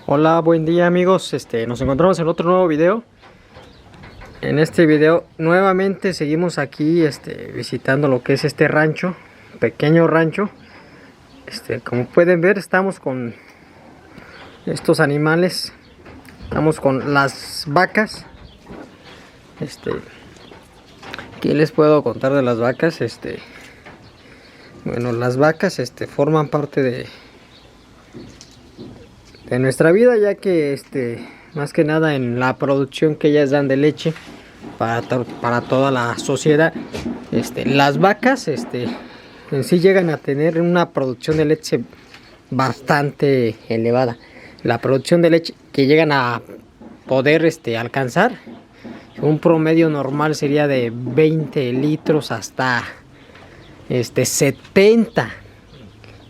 Hola, buen día amigos, nos encontramos en otro nuevo video. En este video nuevamente seguimos aquí visitando lo que es este rancho, pequeño rancho. Como pueden ver, estamos con estos animales, estamos con las vacas. ¿Qué les puedo contar de las vacas? Bueno, las vacas forman parte de nuestra vida, ya que más que nada en la producción que ellas dan de leche para toda la sociedad. Las vacas en sí llegan a tener una producción de leche bastante elevada. La producción de leche que llegan a poder alcanzar, un promedio normal sería de 20 litros hasta 70,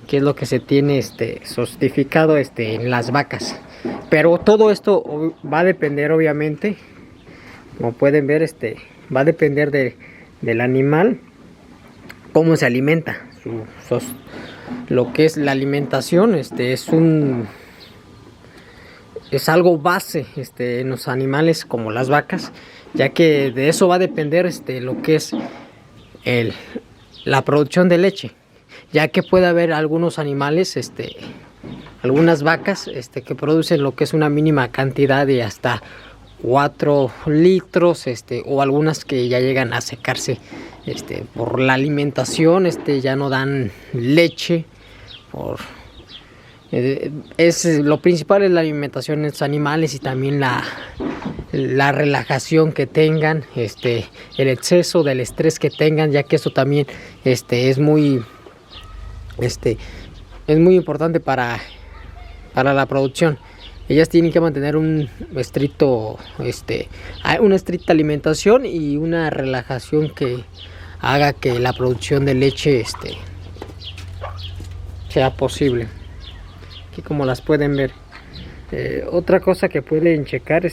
que es lo que se tiene certificado en las vacas. Pero todo esto va a depender, obviamente, como pueden ver, va a depender del animal, cómo se alimenta. Lo que es la alimentación es algo base en los animales como las vacas, ya que de eso va a depender lo que es la producción de leche, ya que puede haber algunos animales, algunas vacas que producen lo que es una mínima cantidad de hasta 4 litros, o algunas que ya llegan a secarse por la alimentación, ya no dan leche. Lo principal es la alimentación de estos animales y también la relajación que tengan, el exceso del estrés que tengan, ya que eso también es muy importante para la producción. Ellas tienen que mantener una estricta alimentación y una relajación que haga que la producción de leche sea posible. Aquí como las pueden ver. Otra cosa que pueden checar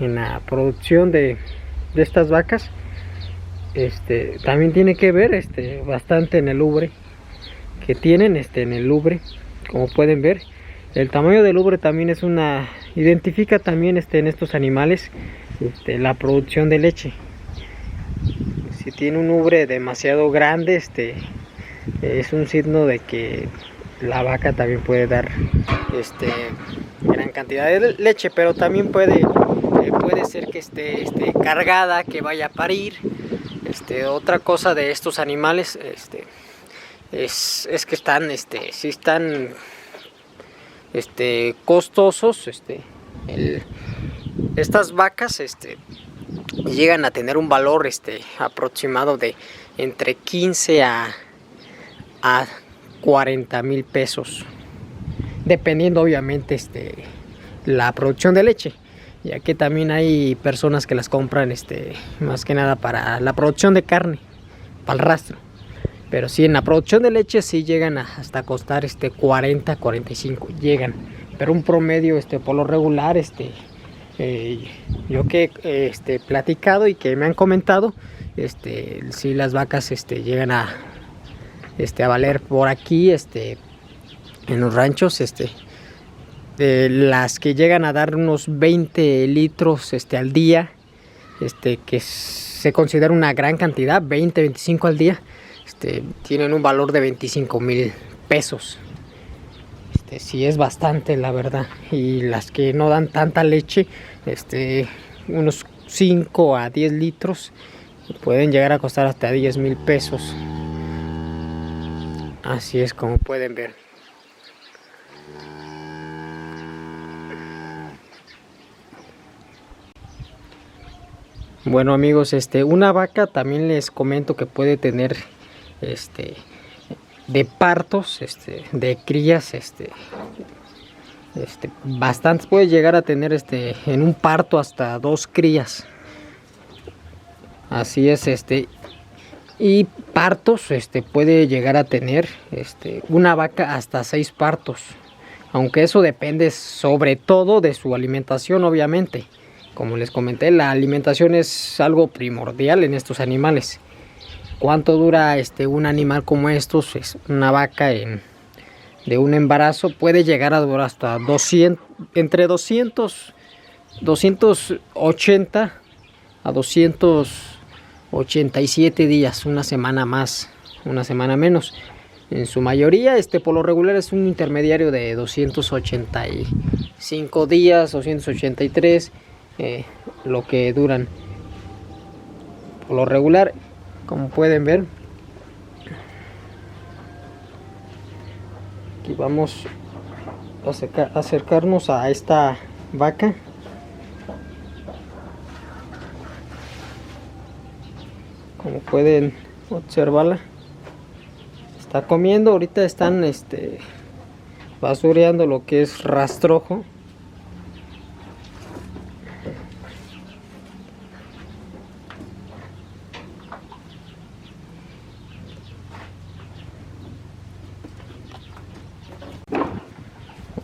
en la producción de estas vacas, también tiene que ver bastante en el ubre que tienen en el ubre. Como pueden ver, el tamaño del ubre también identifica también en estos animales la producción de leche. Si tiene un ubre demasiado grande, es un signo de que la vaca también puede dar gran cantidad de leche, pero también puede ser que esté cargada, que vaya a parir. Otra cosa de estos animales es que están si están costosos. Estas vacas llegan a tener un valor aproximado de entre 15 a 40,000 pesos, dependiendo obviamente la producción de leche, ya que también hay personas que las compran más que nada para la producción de carne, para el rastro. Pero sí, en la producción de leche sí llegan hasta costar 40, 45 llegan, pero un promedio por lo regular yo que he platicado y que me han comentado, sí, las vacas llegan a valer por aquí en los ranchos las que llegan a dar unos 20 litros al día, que se considera una gran cantidad. 20, 25 al día, tienen un valor de 25,000 pesos. Sí, es bastante, la verdad. Y las que no dan tanta leche, unos 5 a 10 litros pueden llegar a costar hasta 10,000 pesos. Así es, como pueden ver. Bueno amigos, una vaca también les comento que puede tener de partos, de crías, bastantes. Puede llegar a tener en un parto hasta 2 crías. Así es, y partos puede llegar a tener una vaca hasta 6 partos, aunque eso depende sobre todo de su alimentación, obviamente. Como les comenté, la alimentación es algo primordial en estos animales. ¿Cuánto dura un animal como estos, una vaca, en de un embarazo puede llegar a durar hasta 280 a 287 días, una semana más, una semana menos. En su mayoría, por lo regular es un intermediario de 285 días, 283, lo que duran. Por lo regular, como pueden ver, aquí vamos a acercarnos a esta vaca. Como pueden observarla, está comiendo. Ahorita están basureando lo que es rastrojo.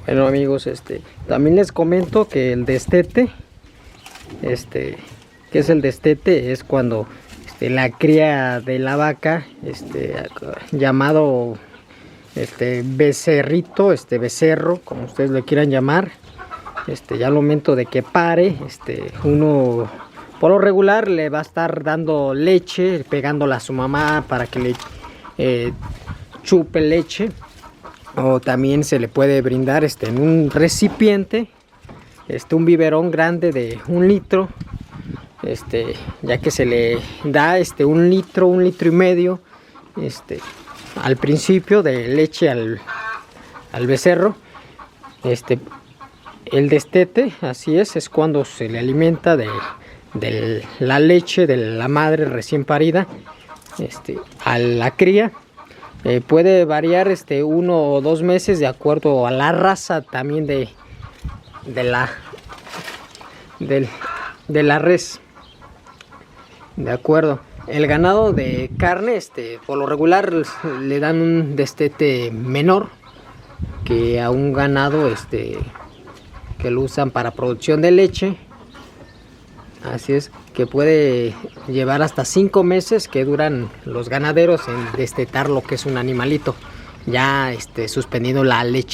Bueno amigos, también les comento que el destete, ¿qué es el destete? Es cuando la cría de la vaca, llamado becerrito, becerro, como ustedes le quieran llamar, ya al momento de que pare, uno por lo regular le va a estar dando leche, pegándola a su mamá para que le chupe leche, o también se le puede brindar en un recipiente, un biberón grande de 1 litro. Ya que se le da 1 litro, 1 litro y medio al principio de leche al becerro. El destete, así es cuando se le alimenta de la leche de la madre recién parida a la cría. Puede variar 1 o 2 meses de acuerdo a la raza también de la res. De acuerdo. El ganado de carne, por lo regular le dan un destete menor que a un ganado que lo usan para producción de leche. Así es que puede llevar hasta 5 meses que duran los ganaderos en destetar lo que es un animalito, ya suspendiendo la leche.